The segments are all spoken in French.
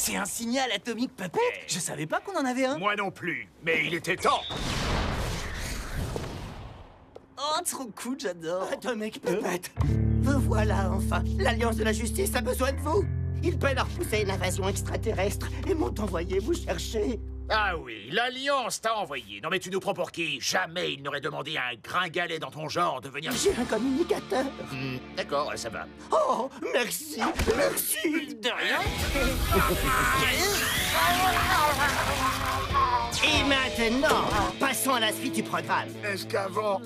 C'est un signal atomique Puppet. Je savais pas qu'on en avait un. Moi non plus, mais il était temps. Oh, trop cool, j'adore. Atomique Puppet. Vous voilà enfin. L'Alliance de la Justice a besoin de vous. Ils peinent à repousser l'invasion extraterrestre et m'ont envoyé vous chercher. Ah oui, l'Alliance t'a envoyé. Non mais tu nous prends pour qui? Jamais il n'aurait demandé à un gringalet dans ton genre de venir... J'ai un communicateur. D'accord, ça va. Oh, merci, merci. De rien. Et maintenant, passons à la suite du programme. Est-ce qu'avant,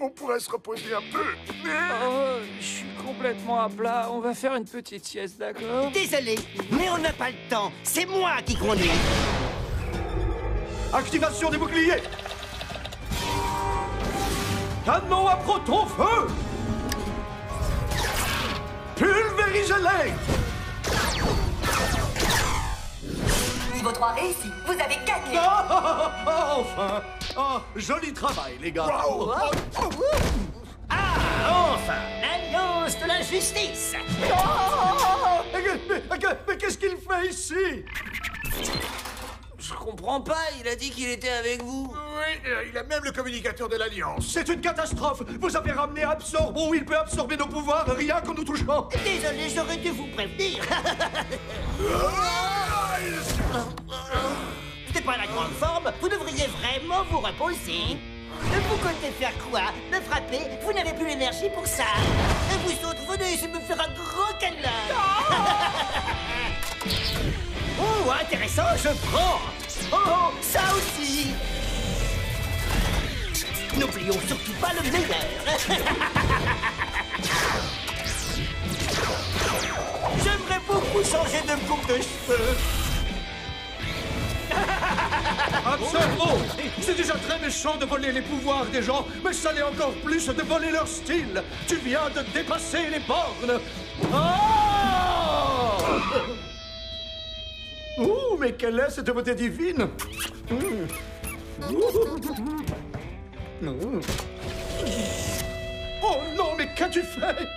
on pourrait se reposer un peu? Oh, je suis complètement à plat. On va faire une petite sieste, d'accord? Désolé, mais on n'a pas le temps. C'est moi qui conduis. Activation des boucliers. Canon à proton-feu. Pulvérisez-les. Niveau 3 réussi. Vous avez gagné. Enfin. Oh, joli travail, les gars. Ah, enfin, l'Alliance de la Justice. Mais qu'est-ce qu'il fait ici? Je comprends pas, il a dit qu'il était avec vous. Oui, il a même le communicateur de l'Alliance. C'est une catastrophe. Vous avez ramené Absorbo. Il peut absorber nos pouvoirs rien qu'en nous touchant. Désolé, j'aurais dû vous prévenir. C'est pas la grande forme. Vous devriez vraiment vous reposer. Vous comptez faire quoi? Me frapper? Vous n'avez plus l'énergie pour ça. Et vous autres, venez ici me faire un gros câlin. Oh, intéressant, je prends. Oh, ça aussi. N'oublions surtout pas le meilleur. J'aimerais beaucoup changer de coupe de cheveux. Absorbo! C'est déjà très méchant de voler les pouvoirs des gens, mais ça l'est encore plus de voler leur style. Tu viens de dépasser les bornes. Oh! Ouh, mais quelle est cette beauté divine! Oh non, mais qu'as-tu fait?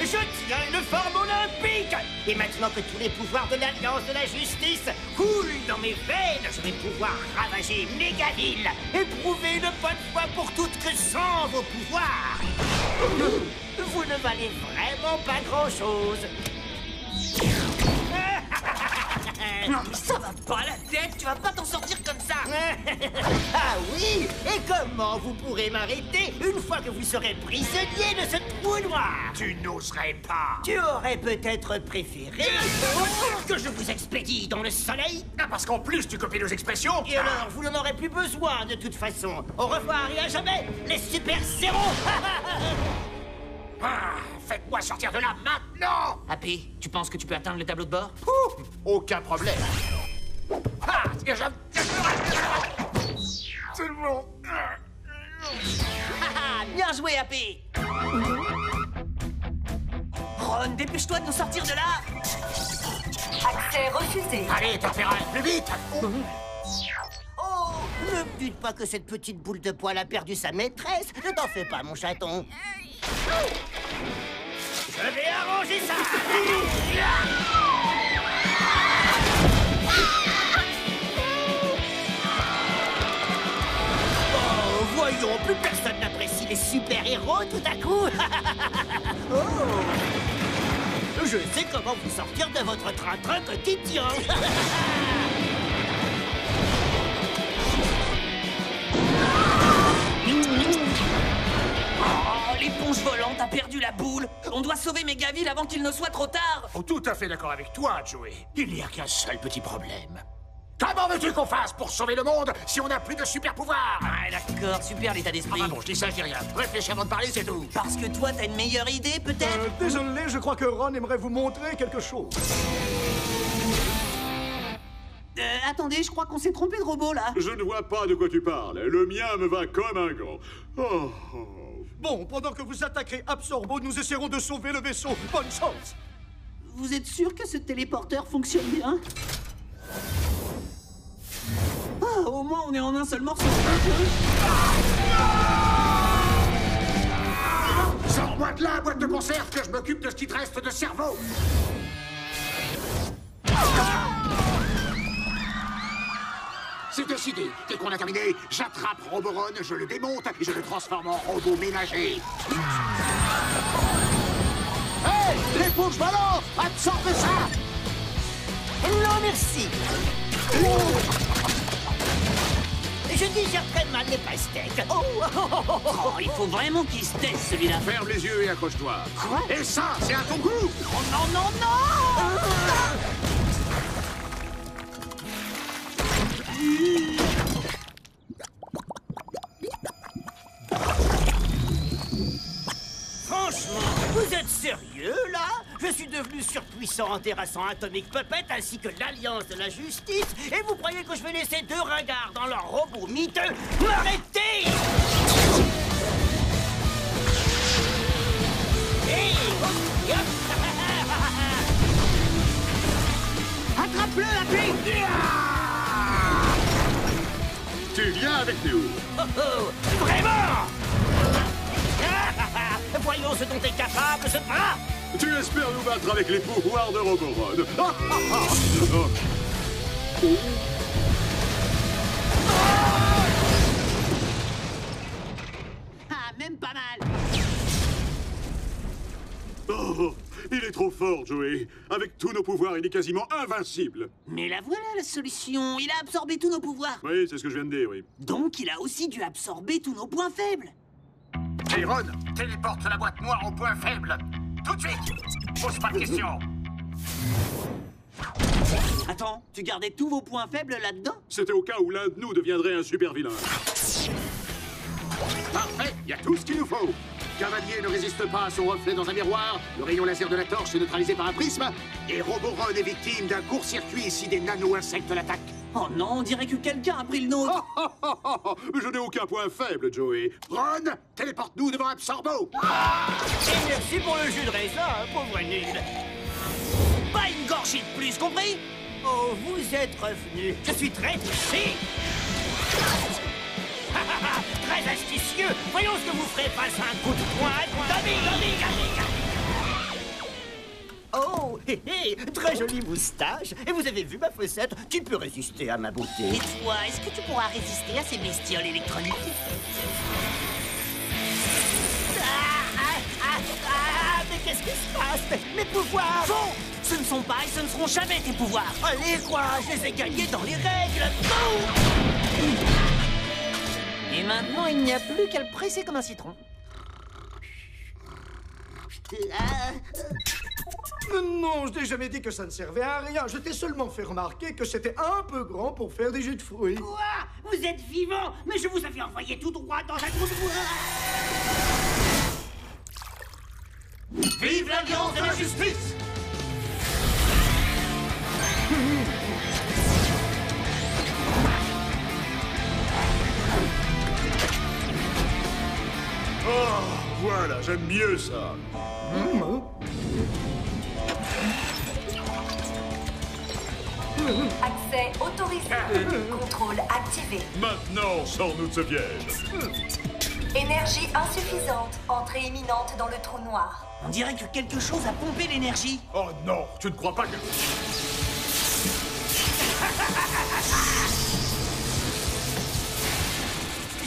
Je tiens une forme olympique. Et maintenant que tous les pouvoirs de l'Alliance de la Justice coulent dans mes veines, je vais pouvoir ravager Mégaville et prouver une bonne fois pour toutes que sans vos pouvoirs, vous ne valez vraiment pas grand-chose. Non, mais ça va pas la tête, tu vas pas t'en sortir comme ça. Ah oui? Et comment vous pourrez m'arrêter une fois que vous serez prisonnier de ce trou noir? Tu n'oserais pas. Tu aurais peut-être préféré que je vous expédie dans le soleil? Ah, parce qu'en plus tu copies nos expressions. Et alors, vous n'en aurez plus besoin de toute façon. Au revoir et à jamais, les super-zéros. Ah, faites-moi sortir de là maintenant. Happy, tu penses que tu peux atteindre le tableau de bord? Aucun problème. Ah, C'est bon. Bien joué, Happy. Ron, dépêche-toi de nous sortir de là. Accès refusé. Allez, température, plus vite. Oh, ne dites pas que cette petite boule de poil a perdu sa maîtresse. Ne t'en fais pas, mon chaton. Je vais arranger ça. Oh, voyons, plus personne n'apprécie les super-héros tout à coup. Oh, je sais comment vous sortir de votre train-train quotidien. Oh, l'éponge volante a perdu la boule. On doit sauver Mégaville avant qu'il ne soit trop tard. Oh, tout à fait d'accord avec toi, Joey. Il n'y a qu'un seul petit problème. Comment veux-tu qu'on fasse pour sauver le monde si on n'a plus de super pouvoirs? Ah, d'accord, super l'état d'esprit. Ah bon, je dis ça, je dis rien. Réfléchis avant de parler, c'est tout. Parce que toi, t'as une meilleure idée, peut-être? Désolé, je crois que Ron aimerait vous montrer quelque chose. Attendez, je crois qu'on s'est trompé de robot, là. Je ne vois pas de quoi tu parles. Le mien me va comme un gant. Oh. Bon, pendant que vous attaquerez Absorbo, nous essaierons de sauver le vaisseau. Bonne chance! Vous êtes sûr que ce téléporteur fonctionne bien? Ah, au moins on est en un seul morceau. Sans Sors-moi de là, boîte de conserve, que je m'occupe de ce qui te reste de cerveau. C'est décidé. Dès qu'on a terminé, j'attrape Roboron, je le démonte et je le transforme en robot ménager. Hey, les bouches volantes, absorbez ça. Non, merci. Je digère très mal les pastèques. Oh, Oh, il faut vraiment qu'il se taise, celui-là. Ferme les yeux et accroche-toi. Quoi? Et ça, c'est à ton goût. Oh non, non, non! Franchement, vous êtes sérieux, là? Je suis devenu surpuissant en terrassant Atomic Puppet ainsi que l'Alliance de la Justice, et vous croyez que je vais laisser deux ringards dans leur robot miteux m'arrêter? Hey! Attrape-le, Happy! Tu viens avec nous. Oh, oh, vraiment? Voyons ce dont est capable ce bras! Tu espères nous battre avec les pouvoirs de Roboron. Ah, même pas mal. Oh, il est trop fort, Joey. Avec tous nos pouvoirs, il est quasiment invincible. Mais la voilà la solution. Il a absorbé tous nos pouvoirs. Oui, c'est ce que je viens de dire, oui. Donc il a aussi dû absorber tous nos points faibles. Hey Ron, téléporte la boîte noire au point faible. Tout de suite. Pose pas de questions. Attends, tu gardais tous vos points faibles là-dedans? C'était au cas où l'un de nous deviendrait un super vilain. Parfait, il y a tout ce qu'il nous faut. Cavalier ne résiste pas à son reflet dans un miroir, le rayon laser de la torche est neutralisé par un prisme, et Roboron est victime d'un court-circuit si des nano-insectes l'attaquent. Oh non, on dirait que quelqu'un a pris le nôtre. Je n'ai aucun point faible, Joey. Ron, téléporte-nous devant Absorbo. Et merci pour le jus de raisin, pauvre nul. Pas une gorgée de plus, compris? Oh, vous êtes revenu. Je suis très touché. Très astucieux. Voyons ce que vous ferez face à un coup de poing. Oh, hé, hé, très jolie moustache. Et vous avez vu ma fossette? Qui peut résister à ma beauté? Et toi, est-ce que tu pourras résister à ces bestioles électroniques? Mais qu'est-ce qui se passe? Mes pouvoirs! Faux! Ce ne sont pas et ce ne seront jamais tes pouvoirs. Allez, quoi? Je les ai gagnés dans les règles. Boum! Et maintenant, il n'y a plus qu'à le presser comme un citron. Non, je t'ai jamais dit que ça ne servait à rien. Je t'ai seulement fait remarquer que c'était un peu grand pour faire des jus de fruits. Quoi? Vous êtes vivant? Mais je vous avais envoyé tout droit dans un trou de bois. Vive l'Alliance de la Justice! Oh, voilà, j'aime mieux ça. Accès autorisé. Contrôle activé. Maintenant, sors-nous de ce piège. Énergie insuffisante. Entrée imminente dans le trou noir. On dirait que quelque chose a pompé l'énergie. Oh non, tu ne crois pas que...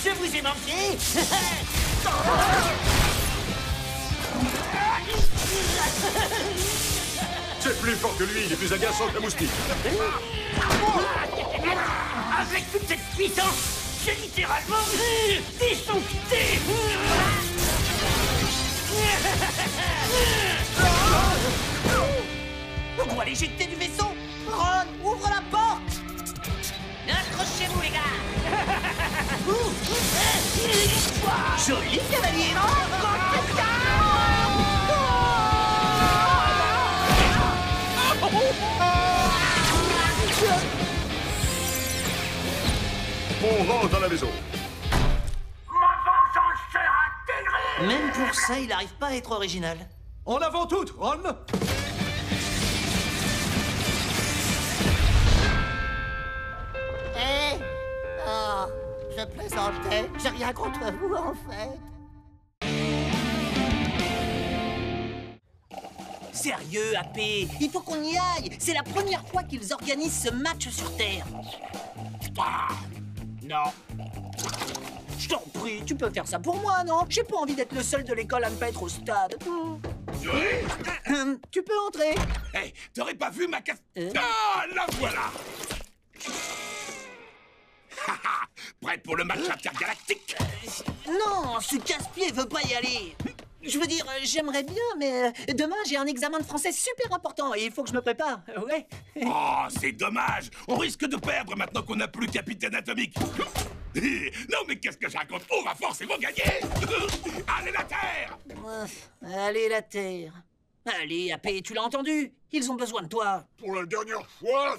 Je vous ai manqué. C'est plus fort que lui, il est plus agaçant qu'un moustique. Avec toute cette puissance, j'ai littéralement désoncté. On doit l'éjecter du vaisseau. Ron, ouvre la porte. Accrochez-vous, les gars. Joli cavalier. On rentre dans la maison. Ma vengeance sera terrible! Même pour ça, il n'arrive pas à être original. En avant toute, Ron! Eh? Oh, je plaisantais. J'ai rien contre vous, en fait. Sérieux, AP, il faut qu'on y aille. C'est la première fois qu'ils organisent ce match sur Terre. Ah, non. Je t'en prie, tu peux faire ça pour moi, non? J'ai pas envie d'être le seul de l'école à ne pas être au stade. Tu peux entrer. Hey, t'aurais pas vu ma casse... Ah, la voilà. Prête pour le match intergalactique? Non, ce casse-pied veut pas y aller. Je veux dire, j'aimerais bien, mais demain, j'ai un examen de français super important et il faut que je me prépare, ouais. Oh, c'est dommage. On risque de perdre maintenant qu'on n'a plus Capitaine Atomique. Non, mais qu'est-ce que je raconte? On va forcément gagner. Allez, la Terre. Allez, la Terre. Allez, AP, tu l'as entendu? Ils ont besoin de toi. Pour la dernière fois,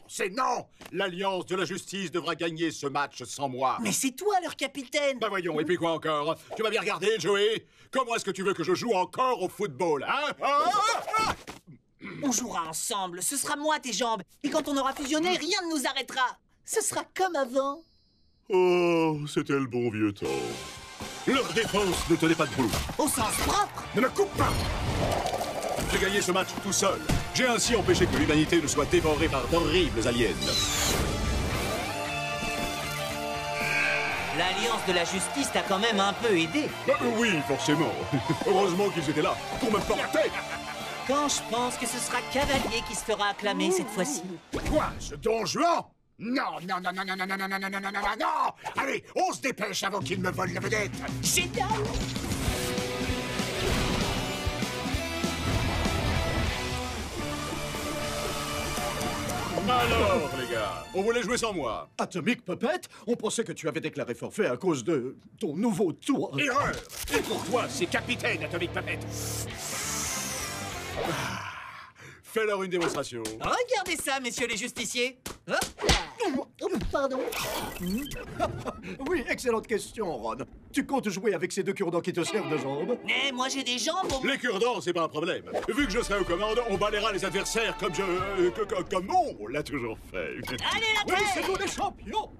c'est non. L'Alliance de la Justice devra gagner ce match sans moi. Mais c'est toi leur capitaine. Bah voyons, et puis quoi encore? Tu m'as bien regardé, Joey? Comment est-ce que tu veux que je joue encore au football, hein? On jouera ensemble, ce sera moi tes jambes. Et quand on aura fusionné, rien ne nous arrêtera. Ce sera comme avant. Oh, c'était le bon vieux temps. Leur défense ne tenait pas debout. Au sens propre. Ne me coupe pas! J'ai gagné ce match tout seul. J'ai ainsi empêché que l'humanité ne soit dévorée par d'horribles aliens. L'Alliance de la Justice t'a quand même un peu aidé. Oui, forcément. Heureusement qu'ils étaient là pour me porter. Quand je pense que ce sera Cavalier qui se fera acclamer cette fois-ci. Quoi, ce Don Juan? Non, non, non, non, non, non, non, non, non, non, non, non, non, non! Allez, on se dépêche avant qu'il me vole la vedette. Génial! Alors, les gars, on voulait jouer sans moi. Atomic Puppet, on pensait que tu avais déclaré forfait à cause de ton nouveau tour. Erreur! Et pour toi, c'est Capitaine Atomic Puppet. Fais-leur une démonstration. Regardez ça, messieurs les justiciers. Hop là. Oh, pardon. Oui, excellente question, Ron. Tu comptes jouer avec ces deux cure-dents qui te servent de jambes? Mais moi j'ai des jambes. Les cure-dents, c'est pas un problème. Vu que je serai aux commandes, on balayera les adversaires comme comme on l'a toujours fait. Allez, la Oui, Terre! c'est nous les champions!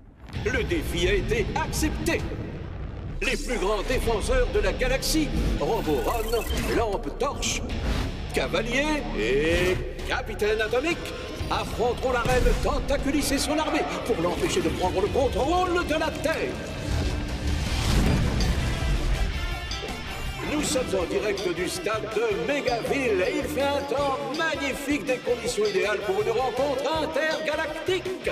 Le défi a été accepté. Les plus grands défenseurs de la galaxie, Roboron, Lampe Torche, Cavalier et Capitaine Atomique, affronteront la reine Tentaculis et son armée pour l'empêcher de prendre le contrôle de la Terre. Nous sommes en direct du stade de Mégaville et il fait un temps magnifique, des conditions idéales pour une rencontre intergalactique.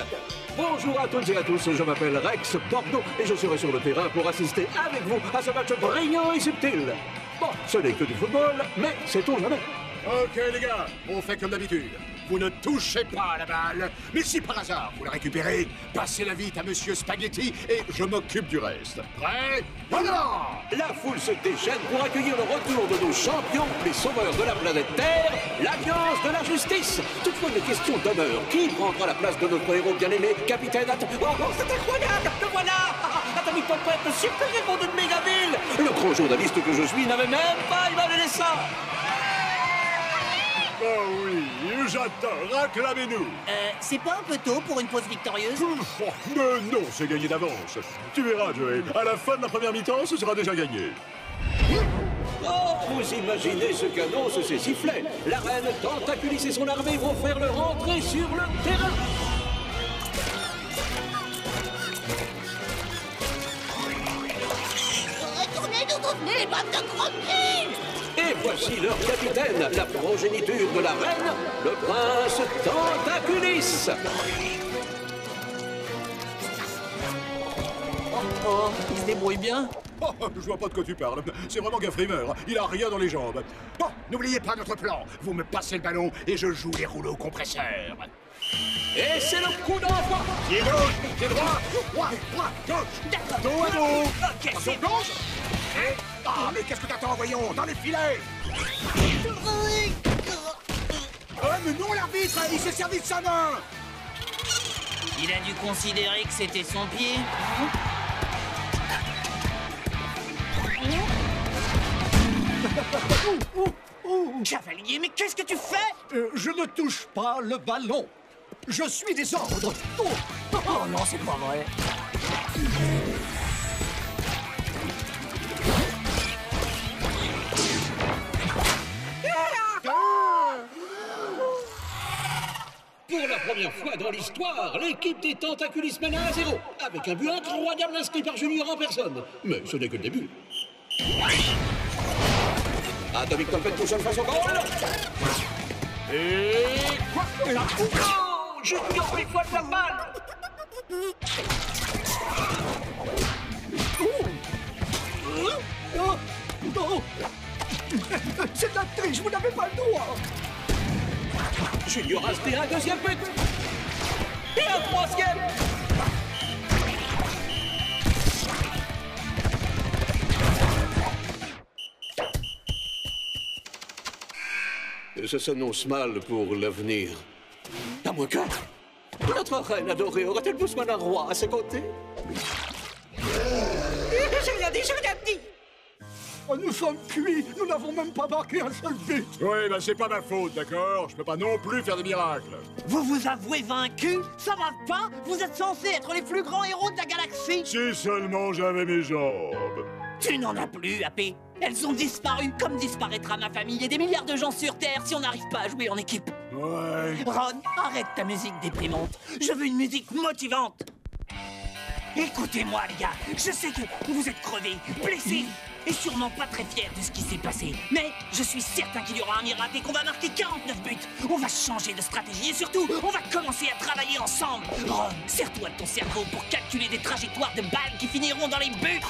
Bonjour à toutes et à tous, je m'appelle Rex Bordeaux et je serai sur le terrain pour assister avec vous à ce match brillant et subtil. Bon, ce n'est que du football, mais sait-on jamais. Ok, les gars, on fait comme d'habitude. Vous ne touchez pas à la balle, mais si par hasard vous la récupérez, passez-la vite à Monsieur Spaghetti et je m'occupe du reste. Prêt? Voilà! La foule se déchaîne pour accueillir le retour de nos champions, les sauveurs de la planète Terre, l'Alliance de la Justice. Toutefois, une question d'honneur. Qui prendra la place de notre héros bien-aimé, Capitaine Atomic? Oh, c'est incroyable! Le voilà! Atomic Puppet, le super-héros de Mégaville! Le grand journaliste que je suis n'avait même pas imaginé ça! Oh oui, j'attends, acclamez-nous. C'est pas un peu tôt pour une pause victorieuse? Mais non, c'est gagné d'avance. Tu verras, Joey, à la fin de la première mi-temps, ce sera déjà gagné. Oh, vous imaginez ce qu'annoncent ces sifflets? La reine Tentaculis et son armée vont faire leur entrée sur le terrain. Retournez d'où vous venez, bande de gros. Et voici leur capitaine, la progéniture de la reine, le prince Tentaculis. Oh, il se débrouille bien. Oh, je vois pas de quoi tu parles. C'est vraiment Gaffrimer. Il a rien dans les jambes. Bon, n'oubliez pas notre plan. Vous me passez le ballon et je joue les rouleaux compresseurs. Et c'est le coup d'envoi. Pied gauche, pied droit, droit, gauche. D'accord. Dos à dos. Ok, Attention, c'est bon. gauche. Et... Ah, mais qu'est-ce que t'attends, voyons, dans les filets. Oh, mais non, l'arbitre, il s'est servi de sa main. Il a dû considérer que c'était son pied. Cavalier, mais qu'est-ce que tu fais? Je ne touche pas le ballon. Je suis des ordres. Oh, Oh non, c'est pas vrai. première fois dans l'histoire, l'équipe des Tentaculis mène 1-0, avec un but incroyable inscrit par Junior en personne. Mais ce n'est que le début. Atomic Puppet tout seul face au goal. Et quoi? Oh, Junior fait fois de la balle. Non. C'est de la triche, vous n'avez pas le droit. Junior a inscrit un deuxième but. Et un troisième. Ça s'annonce mal pour l'avenir. À moins que... notre reine adorée aurait-elle besoin d'un roi à ses côtés? J'ai rien dit. Oh, nous sommes cuits, nous n'avons même pas marqué un seul but. Oui, bah c'est pas ma faute, d'accord? Je peux pas non plus faire des miracles. Vous vous avouez vaincu? Ça va pas? Vous êtes censés être les plus grands héros de la galaxie. Si seulement j'avais mes jambes. Tu n'en as plus, AP. Elles ont disparu, comme disparaîtra ma famille et des milliards de gens sur Terre si on n'arrive pas à jouer en équipe. Ouais. Ron, arrête ta musique déprimante. Je veux une musique motivante. Écoutez-moi, les gars. Je sais que vous êtes crevés, blessés et sûrement pas très fiers de ce qui s'est passé. Mais je suis certain qu'il y aura un miracle et qu'on va marquer 49 buts. On va changer de stratégie et surtout, on va commencer à travailler ensemble. Ron, sers-toi de ton cerveau pour calculer des trajectoires de balles qui finiront dans les buts.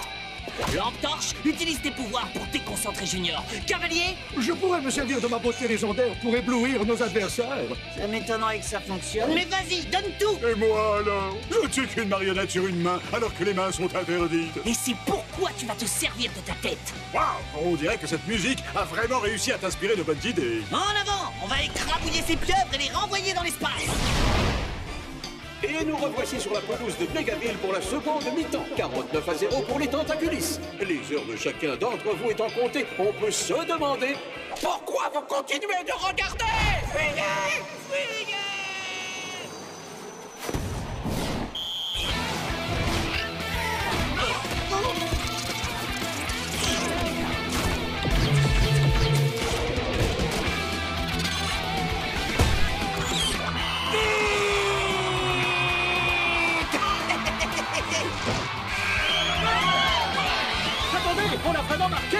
Lampe torche, utilise tes pouvoirs pour déconcentrer Junior. Cavalier, Je pourrais me servir de ma beauté légendaire pour éblouir nos adversaires. ça m'étonnerait que ça fonctionne. Mais vas-y, donne tout. Et moi alors? Je ne suis qu'une marionnette sur une main, alors que les mains sont interdites. Et c'est pourquoi tu vas te servir de ta tête. Waouh! On dirait que cette musique a vraiment réussi à t'inspirer de bonnes idées. En avant, on va écrabouiller ces pieuvres et les renvoyer dans l'espace. Et nous revoici sur la pelouse de Mégaville pour la seconde mi-temps. 49-0 pour les Tentaculis. Les heures de chacun d'entre vous étant comptées, on peut se demander pourquoi vous continuez de regarder? Attendez, on a vraiment marqué.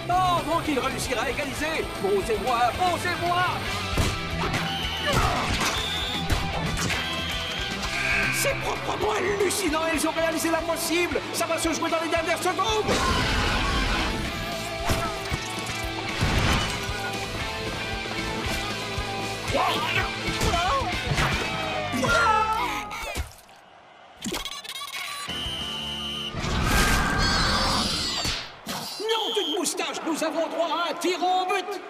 Oh, avant qu'il réussira à égaliser. Posez-moi. C'est proprement hallucinant. Ils ont réalisé l'impossible. Ça va se jouer dans les dernières secondes. Nom d'une moustache, nous avons droit à un tir au but.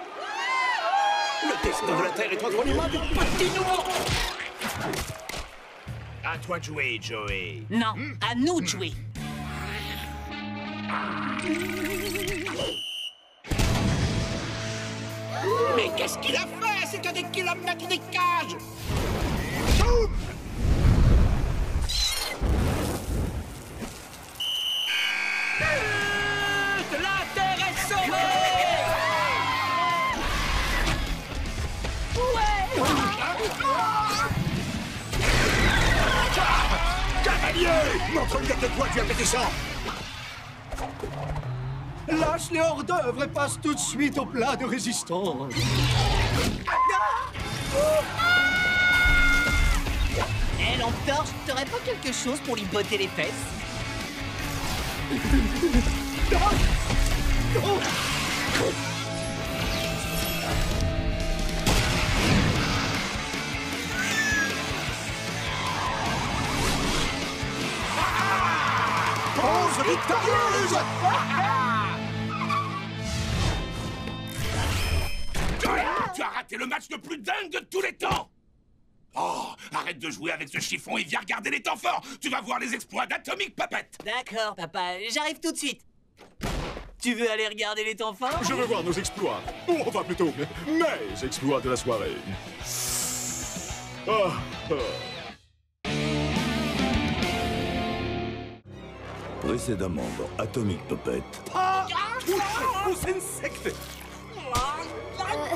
Le destin de la Terre est entre les mains du petit nouveau. À toi de jouer, Joey. Non, à nous de jouer. Mais qu'est-ce qu'il a fait? C'est qu'un des kilomètres des cages. La Terre est sauvée. Cavalier! Montre-lui de quoi tu as pété ça! Lâche les hors d'œuvre et passe tout de suite au plat de résistance. Hé, lampe torche, t'aurais pas quelque chose pour lui botter les fesses? Pause victorieuse! Tu as raté le match le plus dingue de tous les temps! Oh, arrête de jouer avec ce chiffon et viens regarder les temps forts! Tu vas voir les exploits d'Atomic Puppet! D'accord, papa, j'arrive tout de suite. Tu veux aller regarder les temps forts? Je veux voir nos exploits. Ou enfin plutôt, mes exploits de la soirée. Ah, ah. Précédemment dans Atomic Puppet. Pas touche aux insectes.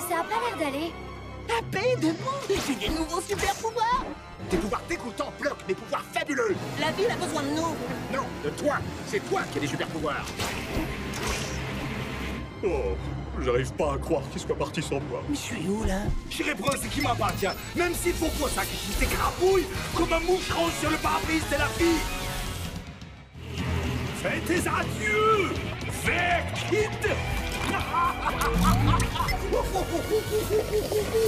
Ça a pas l'air d'aller. Tapez debout. J'ai des nouveaux super pouvoirs. Tes pouvoirs dégoûtants bloquent mes pouvoirs fabuleux. La ville a besoin de nous. Non, de toi. C'est toi qui as des super pouvoirs. Oh, j'arrive pas à croire qu'il soit parti sans moi. Mais je suis où, là? J'irai prendre ce qui m'appartient, même s'il faut pour ça que je t'écrabouille comme un moucheron sur le pare-brise de la fille. Fais tes adieux, Verkid.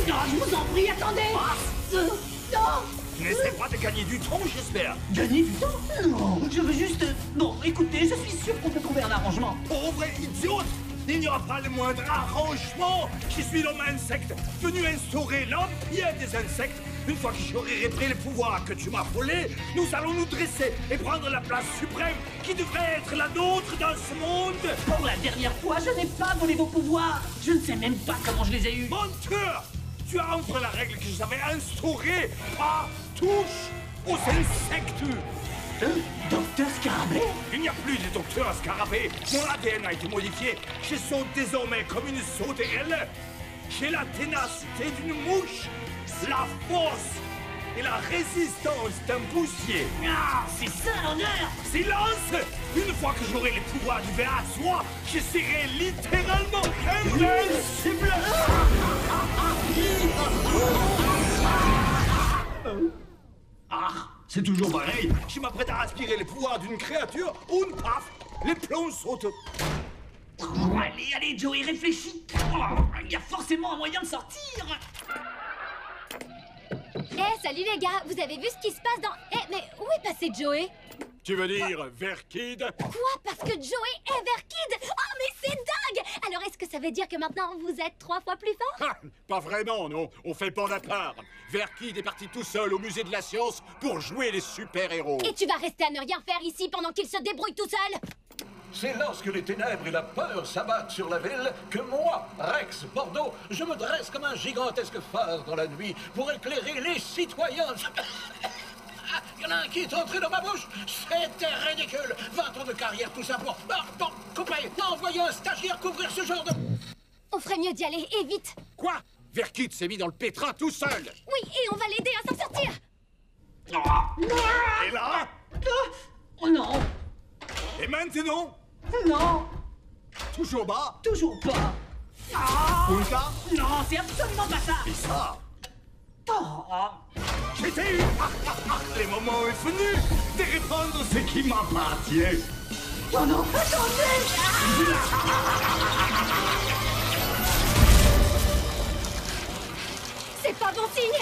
Non, je vous en prie, attendez. Non. N'essaie pas de gagner du temps, j'espère. Gagner du temps? Non, je veux juste... Bon, écoutez, je suis sûr qu'on peut trouver un arrangement. Pauvre idiote! Il n'y aura pas le moindre arrangement. Je suis l'homme insecte, venu instaurer l'empire des insectes. Une fois que j'aurai repris le pouvoir que tu m'as volé, nous allons nous dresser et prendre la place suprême qui devrait être la nôtre dans ce monde. Pour la dernière fois, je n'ai pas volé vos pouvoirs. Je ne sais même pas comment je les ai eus. Menteur! Tu as enfreint la règle que j'avais instaurée. Pas touche aux insectes. Docteur Scarabée? Il n'y a plus de docteur Scarabée. Mon ADN a été modifié. Je saute désormais comme une sauterelle. J'ai la ténacité d'une mouche, la force et la résistance d'un bousier. Ah, c'est ça l'honneur! Silence! Une fois que j'aurai les pouvoirs du ver à soie, je serai littéralement invincible! Ah, c'est toujours pareil. Je m'apprête à aspirer les pouvoirs d'une créature, ou une paf, les plombs sautent. Allez, allez, Joey, réfléchis. Oh, il y a forcément un moyen de sortir. Salut les gars, vous avez vu ce qui se passe dans... mais où est passé Joey? Tu veux dire Verkid? Quoi? Parce que Joey est Verkid? Oh, mais c'est dingue! Alors, est-ce que ça veut dire que maintenant, vous êtes 3 fois plus fort? Pas vraiment, non. On fait bande à part. Verkid est parti tout seul au musée de la science pour jouer les super-héros. Et tu vas rester à ne rien faire ici pendant qu'il se débrouille tout seul? C'est lorsque les ténèbres et la peur s'abattent sur la ville que moi, Rex Bordeaux, je me dresse comme un gigantesque phare dans la nuit pour éclairer les citoyens. Il y en a un qui est entré dans ma bouche. C'était ridicule. 20 ans de carrière, tout ça pour... Bon, coupez. Envoyez un stagiaire couvrir ce genre de... On ferait mieux d'y aller, et vite. Quoi? Verkid s'est mis dans le pétrin tout seul. Oui, et on va l'aider à s'en sortir. Et là? Oh non. Et maintenant? Non. Toujours bas? Toujours pas. Ou ça? Non, c'est absolument pas ça. Et ça? Oh. J'étais eu. Le moment est venu de répondre ce qui m'appartient. Oh non, attendez. C'est pas bon signe.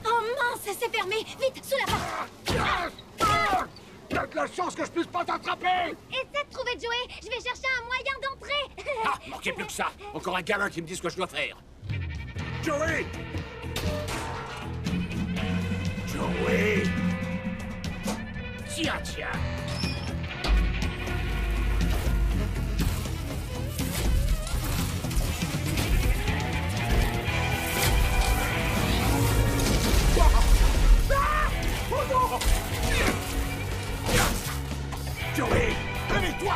Oh mince, c'est fermé. Vite, sous la porte. T'as de la chance que je puisse pas t'attraper. Essaie de trouver Joey. Je vais chercher un moyen d'entrer. Manquez plus que ça. Encore un gamin qui me dit ce que je dois faire. Joey! Joey! Tiens. Oh non! Joey! Réveille-toi!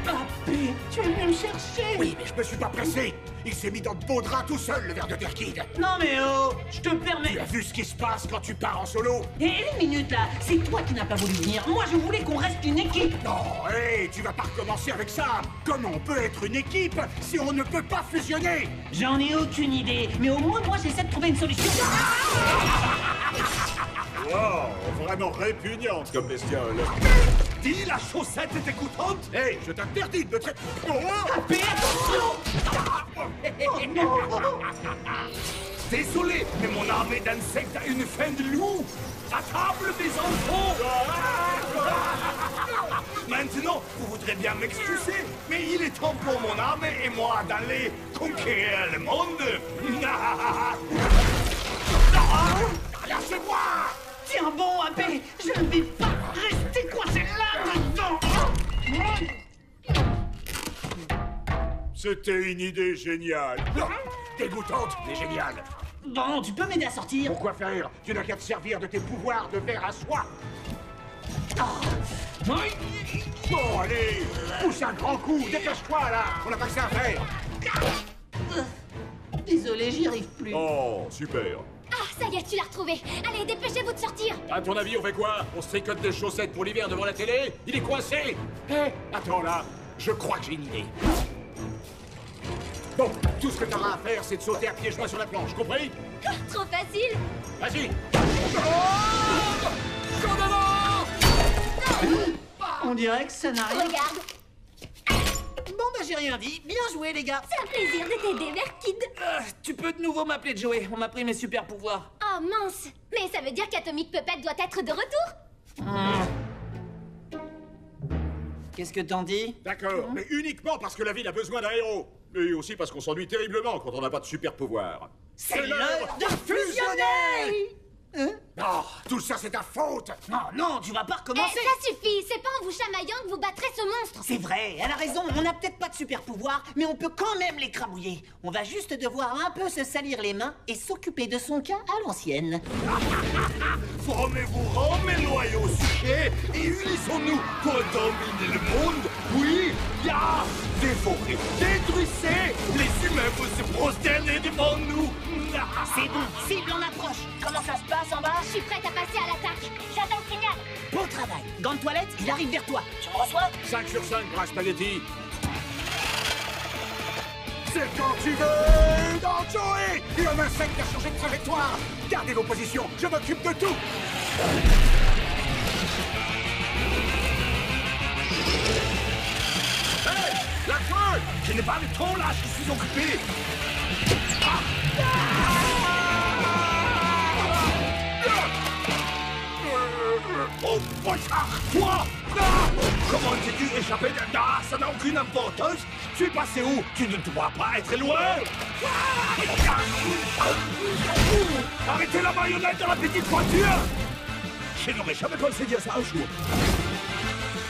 Papé, tu es venu me chercher. Oui, mais je me suis pas pressé. Il s'est mis dans de beaux draps tout seul, le ver de Verkid. Non mais oh, je te permets. Tu as vu ce qui se passe quand tu pars en solo? Et une minute là, c'est toi qui n'as pas voulu venir. Moi je voulais qu'on reste une équipe. Non, hé, tu vas pas recommencer avec ça. Comment on peut être une équipe si on ne peut pas fusionner? J'en ai aucune idée, mais au moins moi j'essaie de trouver une solution. Wow, vraiment répugnante comme bestiole. Dis, la chaussette est écoutante? Hé, je t'interdis de te... Papé, attention! Oh non! Désolé, mais mon armée d'insectes a une faim de loup. À table, mes enfants! Maintenant, vous voudrez bien m'excuser, mais il est temps pour mon armée et moi d'aller conquérir le monde. Lâchez-moi! Tiens bon, Abbé, je ne vais pas rester coincé là-dedans. C'était une idée géniale. Dégoûtante, mais géniale. Bon, tu peux m'aider à sortir? Pourquoi faire? Tu n'as qu'à te servir de tes pouvoirs de ver à soie. Bon, allez, pousse un grand coup, dépêche-toi, là. On n'a pas que ça à faire. Désolé, j'y arrive plus. Oh, super. Ah, ça y est, tu l'as retrouvé. Allez, dépêchez-vous de sortir. À ton avis, on fait quoi? On se tricote des chaussettes pour l'hiver devant la télé? Il est coincé. Hé, attends là, je crois que j'ai une idée. Bon, tout ce que t'auras à faire, c'est de sauter à pieds joints sur la planche, compris? Trop facile. Vas-y. On dirait que ça n'a rien. Regarde. Bon, bah j'ai rien dit. Bien joué, les gars. C'est un plaisir de t'aider, Verkid. Tu peux de nouveau m'appeler Joey. On m'a pris mes super pouvoirs. Oh mince. Mais ça veut dire qu'Atomic Puppet doit être de retour. Qu'est-ce que t'en dis? D'accord, mais uniquement parce que la ville a besoin d'un héros. Et aussi parce qu'on s'ennuie terriblement quand on n'a pas de super pouvoir. C'est l'heure de fusionner. Oh, tout ça, c'est ta faute. Non, tu vas pas recommencer. Ça suffit. C'est pas en vous chamaillant que vous battrez ce monstre. C'est vrai, elle a raison. On n'a peut-être pas de super pouvoir, mais on peut quand même l'écrabouiller. On va juste devoir un peu se salir les mains et s'occuper de son cas à l'ancienne. Formez-vous rang, mes loyaux sujets, et unissons-nous pour dominer le monde. Oui, ya, dévorez, détruisez. Les humains vont se prosterner devant nous. C'est bon, cible en approche. Comment ça se passe en bas? Je suis prête à passer à l'attaque. J'attends le signal. Beau travail. Gant de toilette, il arrive vers toi. Tu me reçois? 5 sur 5, Brass Spaghetti. C'est quand tu veux. Non, Joey, l'homme insecte a changé de trajectoire. Gardez vos positions, je m'occupe de tout. Hey, la folle! Je n'ai pas le temps là, je suis occupé. Oh, poignard! Toi! Comment t'es-tu échappé de... Ah, ça n'a aucune importance! Tu es passé où? Tu ne dois pas être loin! Arrêtez la marionnette dans la petite voiture! Je n'aurais jamais pensé dire ça un jour.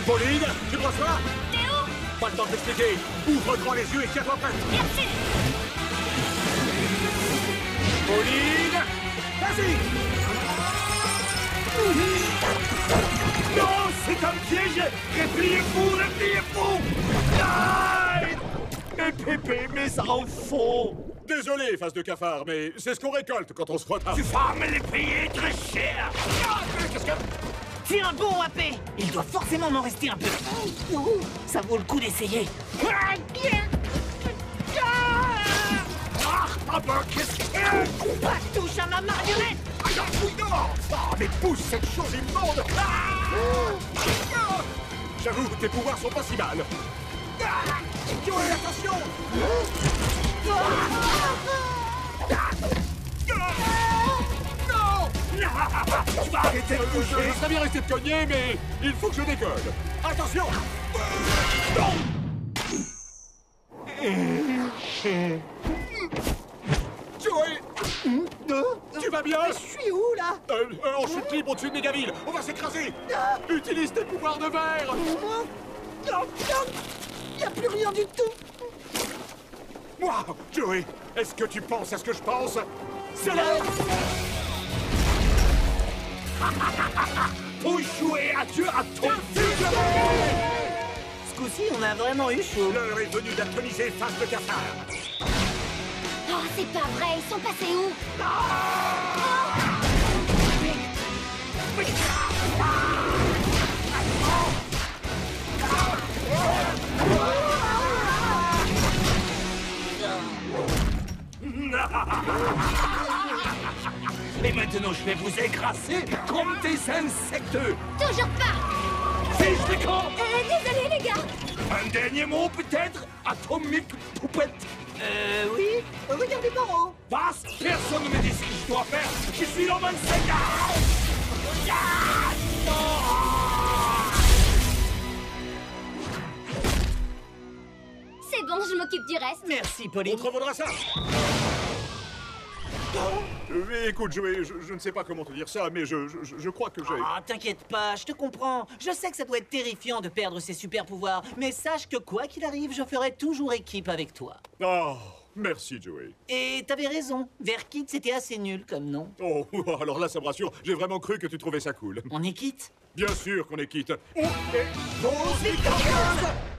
Pauline, tu me reçois? Théo! Pas le temps de t'expliquer. Ouvre grand les yeux et tiens-toi prête. Merci. Pauline, vas-y! Non, c'est un piège! Repliez-vous, repliez-vous! Aïe! Mes pépés, mes enfants! Désolé, face de cafard, mais c'est ce qu'on récolte quand on se frotte. Tu vas me les payer très cher! Qu'est-ce que... C'est un bon AP. Il doit forcément m'en rester un peu. Ça vaut le coup d'essayer. Ah ben, qu'est-ce que... Pas touche à ma marionnette. Ah, mais pousse cette chose immonde! J'avoue, tes pouvoirs sont pas si mal. Joey, attention! Non! Tu vas arrêter de bouger! Je serais bien resté de cogner, mais il faut que je décolle. Attention! Non! Joey! Tu vas bien? Je suis où, là? En chute libre au-dessus de Mégaville. On va s'écraser. Utilise tes pouvoirs de verre. Non, il n'y a plus rien du tout. Moi, Joey, est-ce que tu penses à ce que je pense? C'est l'heure. Pour jouer à Dieu à ton Ce coup-ci, on a vraiment eu chaud. L'heure est venue d'atomiser face de cafard. Oh, c'est pas vrai. Ils sont passés où? Et maintenant, je vais vous écraser comme des insectes. Toujours pas. Fiche de camp. Désolé, les gars. Un dernier mot, peut-être? Atomic Poupette. Oui. Regardez par haut. Passe. Personne ne me dit ce que je dois faire. Je suis l'homme insecte. C'est bon, je m'occupe du reste. Merci, Pauline. On te revaudra ça. Écoute, Joey, je ne sais pas comment te dire ça, mais je crois que j'ai... Ah, t'inquiète pas, je te comprends. Je sais que ça doit être terrifiant de perdre ses super pouvoirs, mais sache que quoi qu'il arrive, je ferai toujours équipe avec toi. Oh, Merci, Joey. Et t'avais raison, Verkid, c'était assez nul comme nom. Oh, alors là, ça me rassure. J'ai vraiment cru que tu trouvais ça cool. On est quitte? Bien sûr qu'on est quitte. On est... Cosmic Ghost